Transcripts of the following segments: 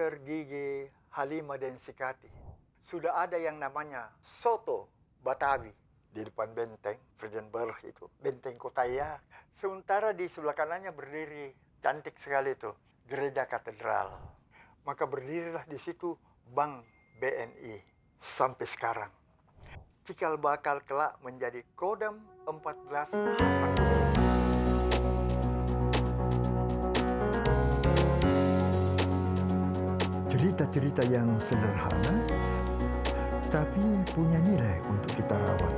Dokter Gigi Halima Densikati. Sudah ada yang namanya Soto Batavi di depan benteng Vredenburg itu, benteng Kotaya. Sementara di sebelah kanannya berdiri, cantik sekali itu, gereja katedral. Maka berdirilah di situ Bank BNI sampai sekarang. Cikal bakal kelak menjadi Kodam 14. Cerita-cerita yang sederhana, tapi punya nilai untuk kita rawat.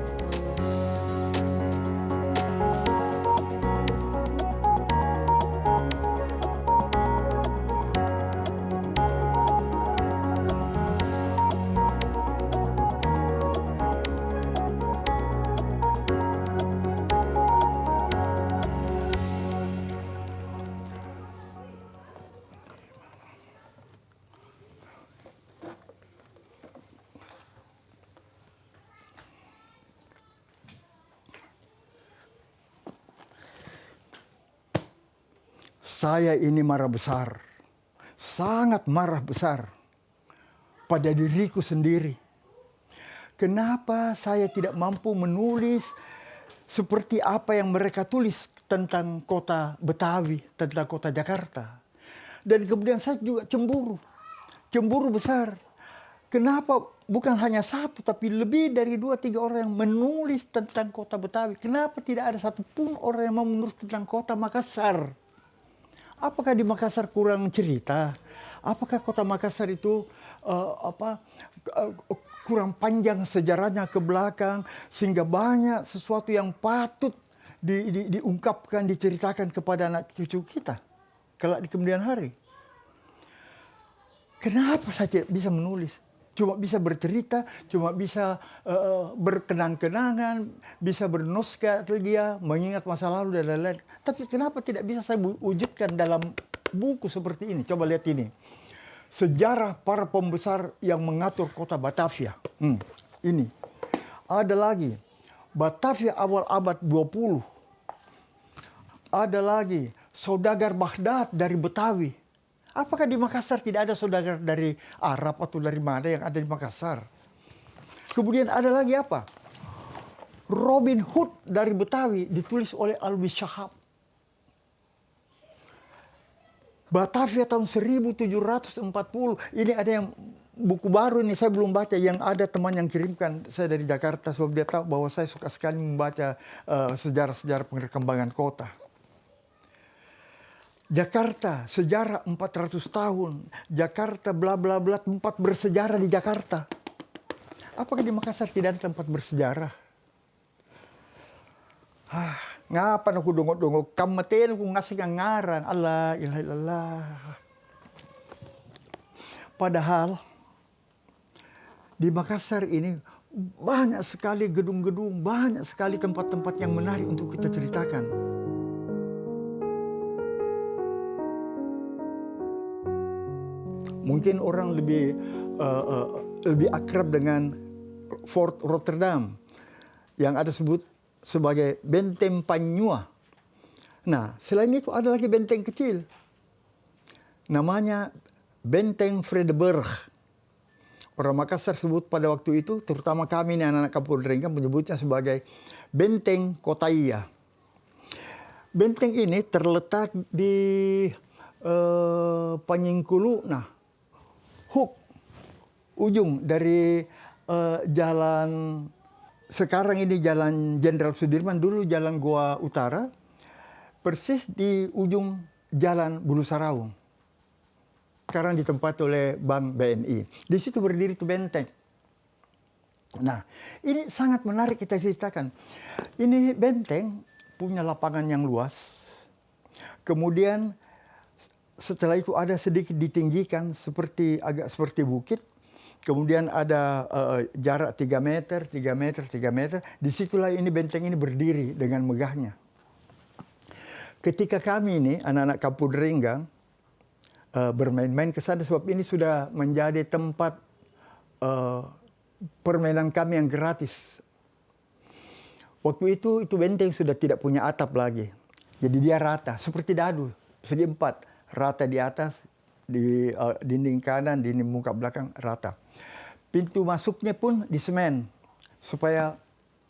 Saya ini marah besar, sangat marah besar pada diriku sendiri. Kenapa saya tidak mampu menulis seperti apa yang mereka tulis tentang kota Betawi, tentang kota Jakarta. Dan kemudian saya juga cemburu besar. Kenapa bukan hanya satu, tapi lebih dari 2-3 orang yang menulis tentang kota Betawi. Kenapa tidak ada satupun orang yang mau menulis tentang kota Makassar? Apakah di Makassar kurang cerita? Apakah kota Makassar itu kurang panjang sejarahnya ke belakang sehingga banyak sesuatu yang patut diungkapkan, diceritakan kepada anak cucu kita kelak di kemudian hari? Kenapa saya tidak bisa menulis? Cuma bisa bercerita, cuma bisa berkenang-kenangan, bisa bernostalgia, mengingat masa lalu dan lain-lain. Tapi kenapa tidak bisa saya wujudkan dalam buku seperti ini? Coba lihat ini. Sejarah para pembesar yang mengatur kota Batavia. Ini. Ada lagi. Batavia awal abad 20. Ada lagi. Saudagar Baghdad dari Betawi. Apakah di Makassar tidak ada saudagar dari Arab atau dari mana yang ada di Makassar? Kemudian ada lagi apa? Robin Hood dari Betawi ditulis oleh Alwi Shahab. Batavia tahun 1740. Ini ada yang buku baru ini saya belum baca, yang ada teman yang kirimkan saya dari Jakarta sebab dia tahu bahwa saya suka sekali membaca sejarah-sejarah perkembangan kota. Jakarta, sejarah 400 tahun. Jakarta bla bla bla, tempat bersejarah di Jakarta. Apakah di Makassar tidak ada tempat bersejarah? Ngapa aku dongok-dongok kamaten aku ngasih ngarang. Allah ilaha illallah. Padahal di Makassar ini banyak sekali gedung-gedung, banyak sekali tempat-tempat yang menarik untuk kita ceritakan. Mungkin orang lebih akrab dengan Fort Rotterdam yang ada sebut sebagai Benteng Panyua. Nah, selain itu ada lagi benteng kecil. Namanya Benteng Vredenburg. Orang Makassar sebut pada waktu itu, terutama kami ini anak-anak Kampung Renggang menyebutnya sebagai Benteng Kotaya. Benteng ini terletak di Panyingkulu. Nah, Hook, ujung dari jalan, sekarang ini jalan Jenderal Sudirman, dulu jalan Goa Utara, persis di ujung jalan Bulu Saraung. Sekarang ditempati oleh Bank BNI. Di situ berdiri itu benteng. Nah, ini sangat menarik kita ceritakan. Ini benteng punya lapangan yang luas. Kemudian setelah itu ada sedikit ditinggikan agak seperti bukit. Kemudian ada jarak 3 meter, 3 meter, 3 meter. Disitulah ini benteng ini berdiri dengan megahnya. Ketika kami ini, anak-anak Kampung Renggang, bermain-main ke sana, sebab ini sudah menjadi tempat permainan kami yang gratis. Waktu itu benteng sudah tidak punya atap lagi. Jadi dia rata, seperti dadu, segi 4. Rata di atas, di dinding kanan, dinding muka belakang rata. Pintu masuknya pun di semen supaya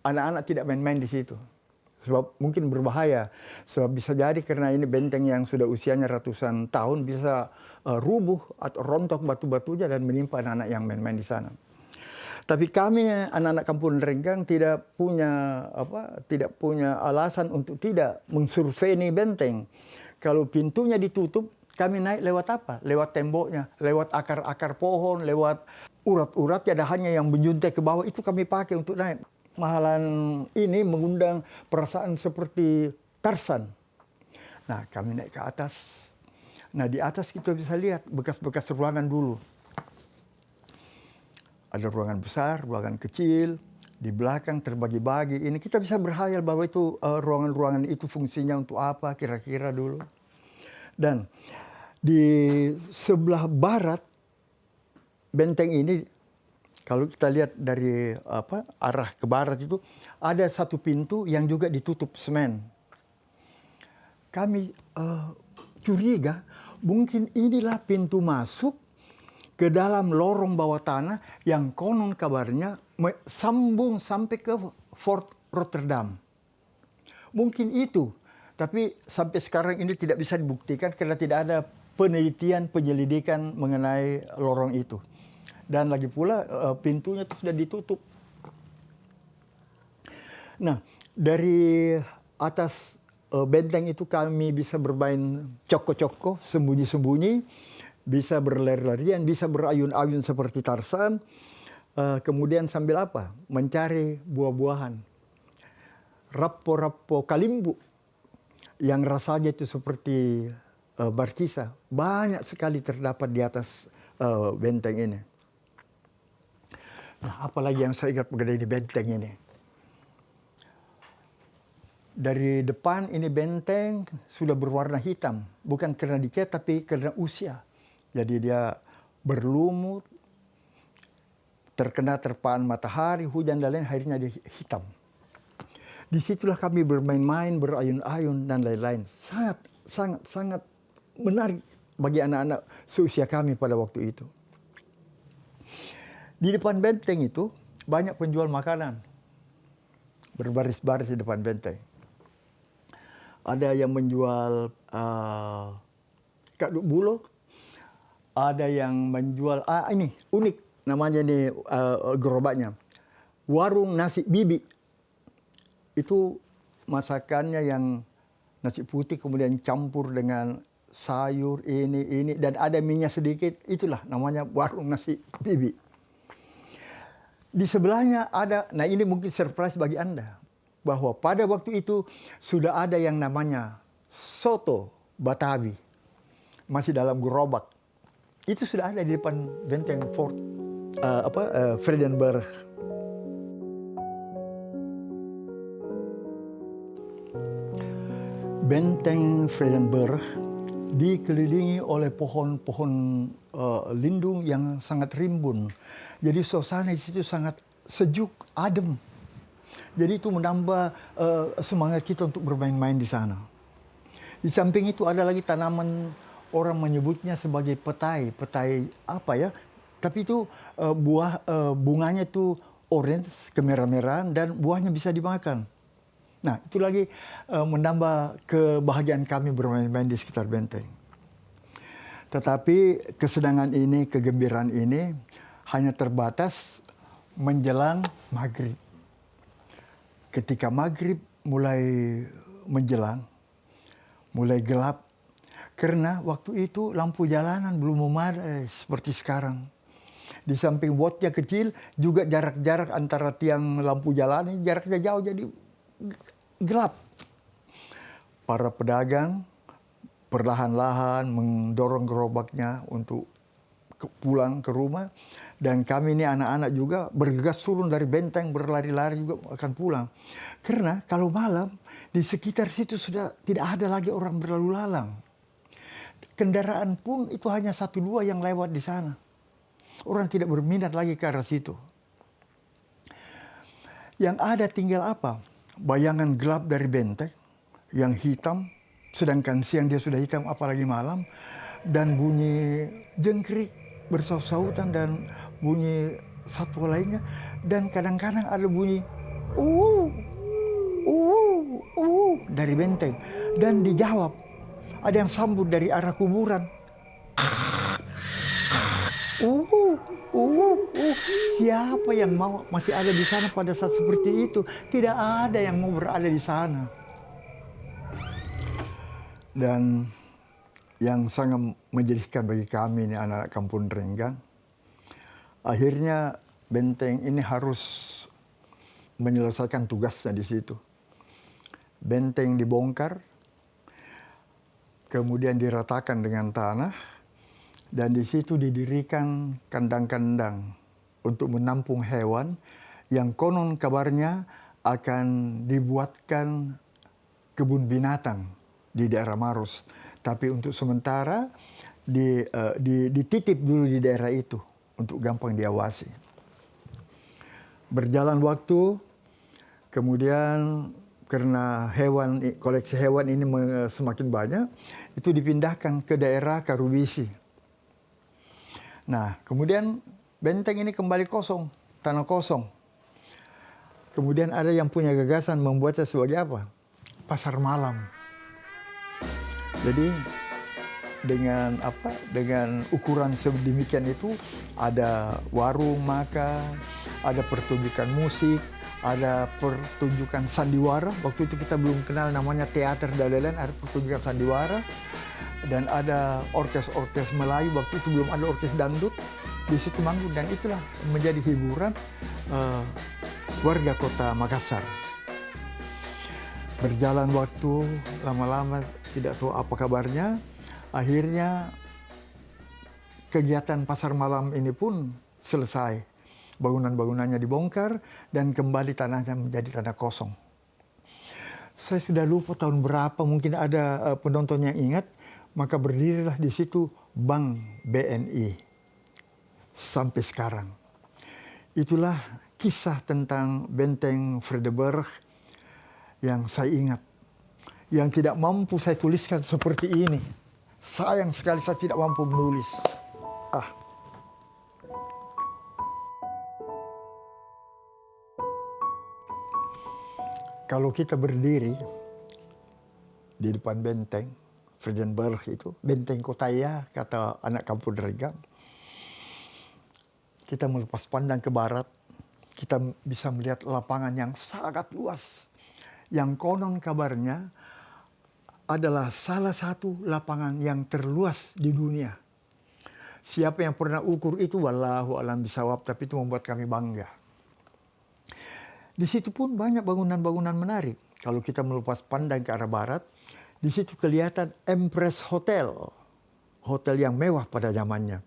anak-anak tidak main-main di situ. Sebab mungkin berbahaya. Sebab bisa jadi karena ini benteng yang sudah usianya ratusan tahun bisa rubuh atau rontok batu-batunya dan menimpa anak-anak yang main-main di sana. Tapi kami anak-anak Kampung Renggang tidak punya alasan untuk tidak mensurvei ini benteng. Kalau pintunya ditutup, kami naik lewat apa? Lewat temboknya, lewat akar-akar pohon, lewat urat-uratnya, ada hanya yang menyuntai ke bawah, itu kami pakai untuk naik. Mahalan ini mengundang perasaan seperti Tarzan. Nah, kami naik ke atas. Nah, di atas kita bisa lihat bekas-bekas ruangan dulu. Ada ruangan besar, ruangan kecil, di belakang terbagi-bagi. Ini kita bisa berhayal bahwa itu ruangan-ruangan itu fungsinya untuk apa kira-kira dulu. Dan di sebelah barat benteng ini, kalau kita lihat dari arah ke barat itu, ada satu pintu yang juga ditutup semen. Kami curiga mungkin inilah pintu masuk ke dalam lorong bawah tanah yang konon kabarnya sambung sampai ke Fort Rotterdam. Mungkin itu, tapi sampai sekarang ini tidak bisa dibuktikan karena tidak ada penelitian, penyelidikan mengenai lorong itu. Dan lagi pula pintunya itu sudah ditutup. Nah, dari atas benteng itu kami bisa bermain coko-coko, sembunyi-sembunyi, bisa berlari-larian, bisa berayun-ayun seperti Tarzan. Kemudian sambil apa? Mencari buah-buahan. Rappo-rappo kalimbu yang rasanya itu seperti barkisa. Banyak sekali terdapat di atas benteng ini. Nah, apalagi yang saya ingat mengenai di benteng ini. Dari depan ini benteng sudah berwarna hitam. Bukan karena dicat, tapi karena usia. Jadi dia berlumut, terkena terpaan matahari, hujan dan lain, akhirnya dia hitam. Disitulah kami bermain-main, berayun-ayun dan lain-lain. Sangat menarik bagi anak-anak seusia kami pada waktu itu. Di depan benteng itu banyak penjual makanan. Berbaris-baris di depan benteng. Ada yang menjual kaduk bulo. Ada yang menjual, ini unik namanya nih gerobaknya. Warung nasi bibi. Itu masakannya yang nasi putih kemudian campur dengan sayur ini dan ada minyak sedikit. Itulah namanya warung nasi bibi. Di sebelahnya ada, nah ini mungkin surprise bagi Anda, bahwa pada waktu itu sudah ada yang namanya soto Batavi. Masih dalam gerobak. Itu sudah ada di depan benteng Fort Vredenburg. Benteng Vredenburg dikelilingi oleh pohon-pohon lindung yang sangat rimbun. Jadi suasana di situ sangat sejuk, adem. Jadi itu menambah semangat kita untuk bermain-main di sana. Di samping itu ada lagi tanaman, orang menyebutnya sebagai petai apa ya? Tapi itu bunganya itu orange, kemerah-merahan dan buahnya bisa dimakan. Nah, itu lagi menambah kebahagiaan kami bermain-main di sekitar benteng. Tetapi kesenangan ini, kegembiraan ini hanya terbatas menjelang maghrib. Ketika maghrib mulai menjelang, mulai gelap, karena waktu itu lampu jalanan belum memadai seperti sekarang. Di samping wattnya kecil, juga jarak-jarak antara tiang lampu jalanan jaraknya jauh, jadi gelap. Para pedagang perlahan-lahan mendorong gerobaknya untuk pulang ke rumah. Dan kami ini anak-anak juga bergegas turun dari benteng, berlari-lari juga akan pulang. Karena kalau malam, di sekitar situ sudah tidak ada lagi orang berlalu lalang. Kendaraan pun itu hanya 1-2 yang lewat di sana. Orang tidak berminat lagi ke arah situ. Yang ada tinggal apa? Bayangan gelap dari benteng yang hitam, sedangkan siang dia sudah hitam, apalagi malam. dan bunyi jengkrik bersaut-sautan dan bunyi satwa lainnya, dan kadang-kadang ada bunyi uh dari benteng, dan dijawab. Ada yang sambut dari arah kuburan. Uh, Siapa yang mau masih ada di sana pada saat seperti itu? Tidak ada yang mau berada di sana. Dan yang sangat menyedihkan bagi kami ini anak-anak Kampung Renggang, akhirnya benteng ini harus menyelesaikan tugasnya di situ. Benteng dibongkar, kemudian diratakan dengan tanah, dan di situ didirikan kandang-kandang untuk menampung hewan yang konon kabarnya akan dibuatkan kebun binatang di daerah Maros. Tapi untuk sementara dititip dulu di daerah itu untuk gampang diawasi. Berjalan waktu, kemudian karena koleksi hewan ini semakin banyak, itu dipindahkan ke daerah Karubisi. Nah, kemudian benteng ini kembali kosong, tanah kosong. Kemudian ada yang punya gagasan membuatnya sebagai apa? Pasar malam. Jadi dengan ukuran sedemikian itu ada warung makan, ada pertunjukan musik, ada pertunjukan sandiwara. Waktu itu kita belum kenal namanya teater dadalan, ada pertunjukan sandiwara. Dan ada orkes Melayu, waktu itu belum ada orkes dangdut. Di situ manggung, dan itulah menjadi hiburan warga kota Makassar. Berjalan waktu, lama-lama tidak tahu apa kabarnya. Akhirnya kegiatan pasar malam ini pun selesai. Bangunan-bangunannya dibongkar dan kembali tanahnya menjadi tanah kosong. Saya sudah lupa tahun berapa, mungkin ada penonton yang ingat, maka berdirilah di situ Bank BNI sampai sekarang. Itulah kisah tentang Benteng Vredenburg yang saya ingat, yang tidak mampu saya tuliskan seperti ini. Sayang sekali saya tidak mampu menulis. Kalau kita berdiri di depan benteng Vredenburg itu, benteng kota ya, kata anak Kampung Renggang, kita melepas pandang ke barat, kita bisa melihat lapangan yang sangat luas, yang konon kabarnya adalah salah satu lapangan yang terluas di dunia. Siapa yang pernah ukur itu, wallahu alam bisawab, tapi itu membuat kami bangga. Di situ pun banyak bangunan-bangunan menarik. Kalau kita melepas pandang ke arah barat, di situ kelihatan Empress Hotel, hotel yang mewah pada zamannya.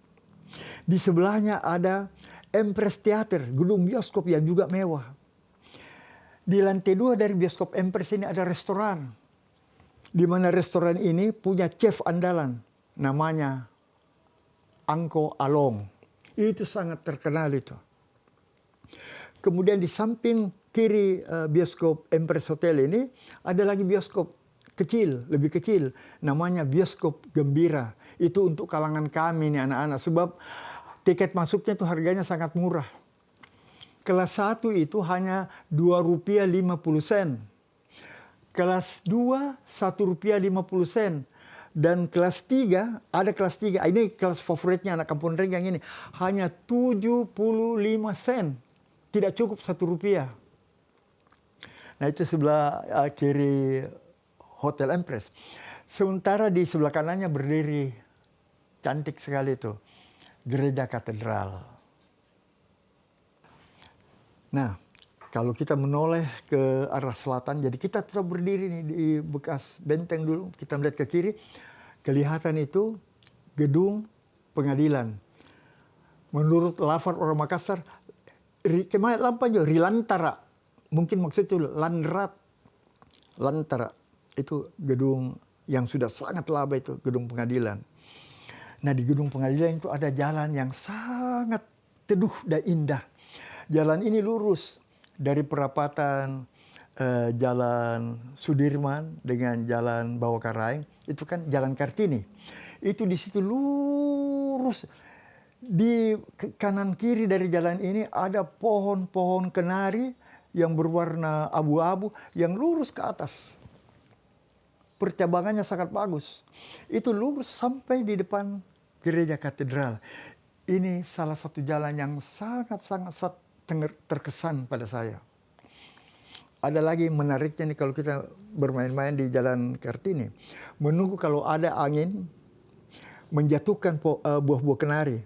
Di sebelahnya ada Empress Theater, gedung bioskop yang juga mewah. Di lantai 2 dari bioskop Empress ini ada restoran, di mana restoran ini punya chef andalan, namanya Angko Along. Itu sangat terkenal itu. Kemudian di samping kiri bioskop Empress Hotel ini ada lagi bioskop kecil, lebih kecil, namanya Bioskop Gembira. Itu untuk kalangan kami nih anak-anak, sebab tiket masuknya itu harganya sangat murah. Kelas 1 itu hanya Rp2.50. Kelas 2 Rp1.50. Dan kelas 3, ada kelas 3, ini kelas favoritnya anak Kampung Renggang ini, hanya 75 sen. Tidak cukup Rp1. Nah, itu sebelah kiri Hotel Empress. Sementara di sebelah kanannya berdiri, cantik sekali itu, Gereja Katedral. Nah, kalau kita menoleh ke arah selatan, jadi kita tetap berdiri nih di bekas benteng dulu, kita melihat ke kiri, kelihatan itu gedung pengadilan. Menurut lafaz orang Makassar, Rilantara, mungkin maksud itu Lantara, itu gedung yang sudah sangat lama itu, gedung pengadilan. Nah, di gedung pengadilan itu ada jalan yang sangat teduh dan indah. Jalan ini lurus dari perapatan Jalan Sudirman dengan Jalan Bawakaraeng, itu kan Jalan Kartini. Itu di situ lurus. Di kanan kiri dari jalan ini ada pohon-pohon kenari yang berwarna abu-abu yang lurus ke atas. Percabangannya sangat bagus. Itu lurus sampai di depan gereja katedral. Ini salah satu jalan yang sangat-sangat terkesan pada saya. Ada lagi menariknya nih kalau kita bermain-main di Jalan Kartini. Menunggu kalau ada angin menjatuhkan buah-buah kenari.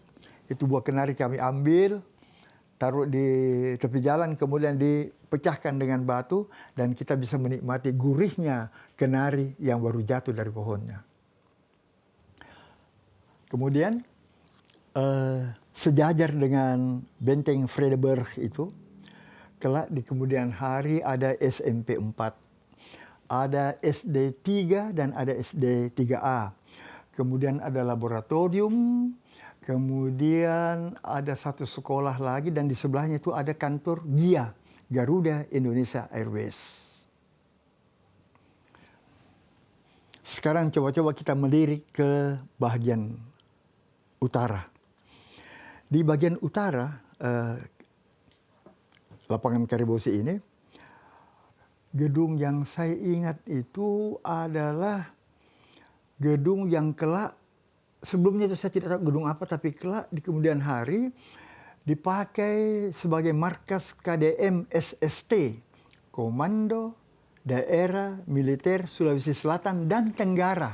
Itu buah kenari kami ambil, taruh di tepi jalan, kemudian dipecahkan dengan batu, dan kita bisa menikmati gurihnya kenari yang baru jatuh dari pohonnya. Kemudian sejajar dengan benteng Vredenburg itu, kelak di kemudian hari ada SMP 4, ada SD 3 dan ada SD 3A. Kemudian ada laboratorium, kemudian ada satu sekolah lagi, dan di sebelahnya itu ada kantor GIA, Garuda Indonesia Airways. Sekarang coba-coba kita melirik ke bagian utara. Di bagian utara, lapangan Karibosi ini, gedung yang saya ingat itu adalah gedung yang kelak, sebelumnya itu saya tidak tahu gedung apa, tapi kelak di kemudian hari dipakai sebagai markas KDM SST, Komando Daerah Militer Sulawesi Selatan dan Tenggara.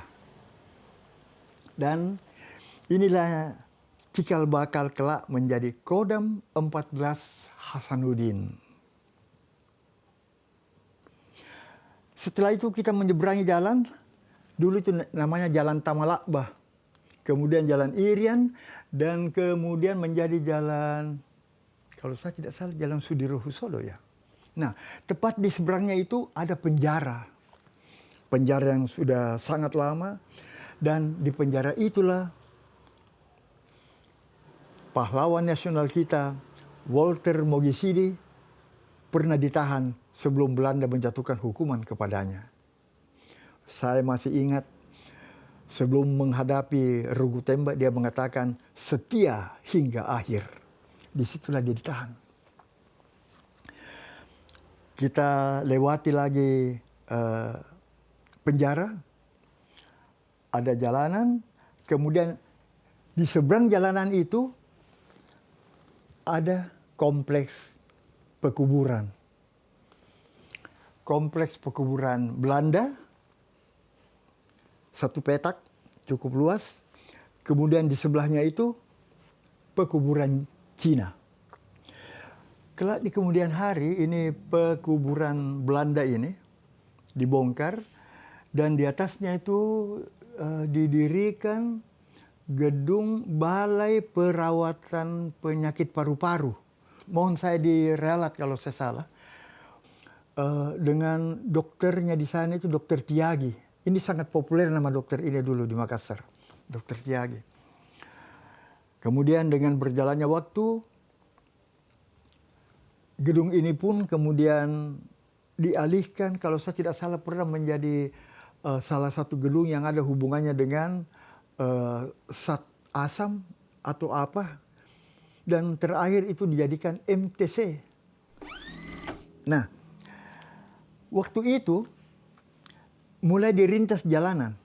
Dan inilah cikal bakal kelak menjadi Kodam 14 Hasanuddin. Setelah itu kita menyeberangi jalan, dulu itu namanya Jalan Tamalakbah. Kemudian Jalan Irian, dan kemudian menjadi jalan, kalau saya tidak salah, Jalan Sudirohusodo ya. Nah, tepat di seberangnya itu ada penjara. Penjara yang sudah sangat lama, dan di penjara itulah pahlawan nasional kita, Walter Mogisidi, pernah ditahan sebelum Belanda menjatuhkan hukuman kepadanya. Saya masih ingat, sebelum menghadapi regu tembak, dia mengatakan setia hingga akhir. Disitulah dia ditahan. Kita lewati lagi penjara, ada jalanan, kemudian di seberang jalanan itu ada kompleks pekuburan. Kompleks pekuburan Belanda, satu petak, cukup luas. Kemudian di sebelahnya itu pekuburan Cina. Kelak di kemudian hari ini pekuburan Belanda ini dibongkar, dan di atasnya itu didirikan gedung Balai Perawatan Penyakit Paru-Paru. Mohon saya diralat kalau saya salah. Dengan dokternya di sana itu Dokter Tiagi. Ini sangat populer nama dokter ini dulu di Makassar, Dokter Tiagi. Kemudian dengan berjalannya waktu, gedung ini pun kemudian dialihkan, kalau saya tidak salah pernah menjadi salah satu gedung yang ada hubungannya dengan Sat Asam atau apa. Dan terakhir itu dijadikan MTC. Nah, waktu itu mulai dirintas jalanan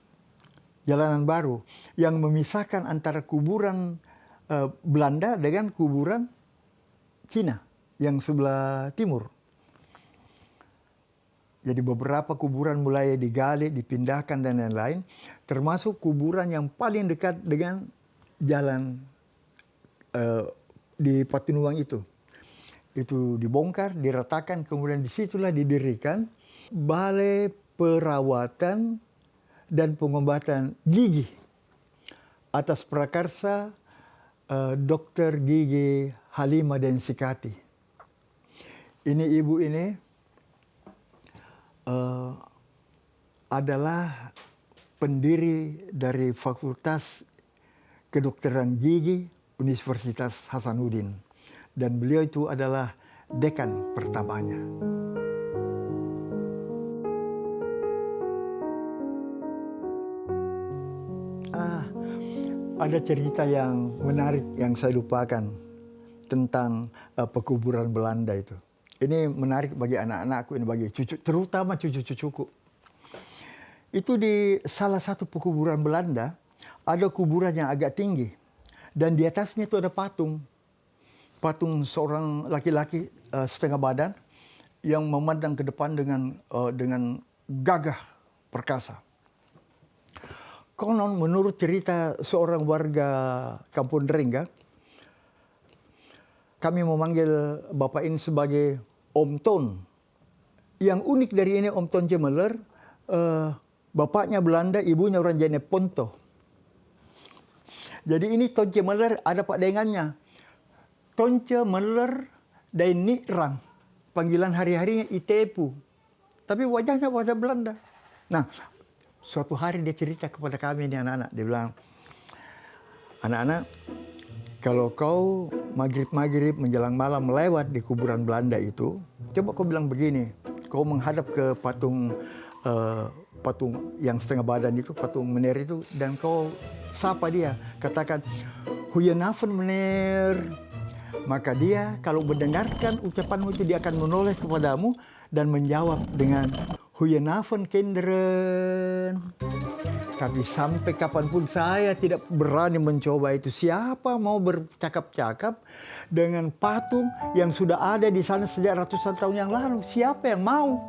baru yang memisahkan antara kuburan Belanda dengan kuburan Cina yang sebelah timur. Jadi beberapa kuburan mulai digali, dipindahkan dan lain-lain, termasuk kuburan yang paling dekat dengan jalan di Patinuang itu. Itu dibongkar, diratakan, kemudian disitulah didirikan Balai Perawatan dan Pengobatan Gigi atas prakarsa Dr. Gigi Halimah Densikati. Ini ibu ini adalah pendiri dari Fakultas Kedokteran Gigi Universitas Hasanuddin. Dan beliau itu adalah dekan pertamanya. ada cerita yang menarik yang saya lupakan tentang pekuburan Belanda itu. Ini menarik bagi anak-anakku, ini bagi cucu, terutama cucu-cucuku. Itu di salah satu pekuburan Belanda, ada kuburan yang agak tinggi. Dan di atasnya itu ada patung. Patung seorang laki-laki setengah badan yang memandang ke depan dengan gagah perkasa. Konon menurut cerita seorang warga Kampung Deringa, kami memanggil bapak ini sebagai Om Ton. Yang unik dari ini Om Ton Jemeler, bapaknya Belanda, ibunya orang Jeneponto. Jadi ini Ton Jemeler ada pak dengannya. Ton Jemeler dan Nikrang. Panggilan hari-harinya Itepu. Tapi wajahnya wajah Belanda. Nah, suatu hari dia cerita kepada kami ini anak-anak. Dia bilang, anak-anak, kalau kau maghrib-maghrib menjelang malam melewat di kuburan Belanda itu, coba kau bilang begini, kau menghadap ke patung yang setengah badan itu, patung meneer itu, dan kau sapa dia, katakan, "Goedenavond meneer." Maka dia kalau mendengarkan ucapanmu itu, dia akan menoleh kepadamu dan menjawab dengan "Goedenavond kinderen." Tapi sampai kapanpun saya tidak berani mencoba itu. Siapa mau bercakap-cakap dengan patung yang sudah ada di sana sejak ratusan tahun yang lalu? Siapa yang mau?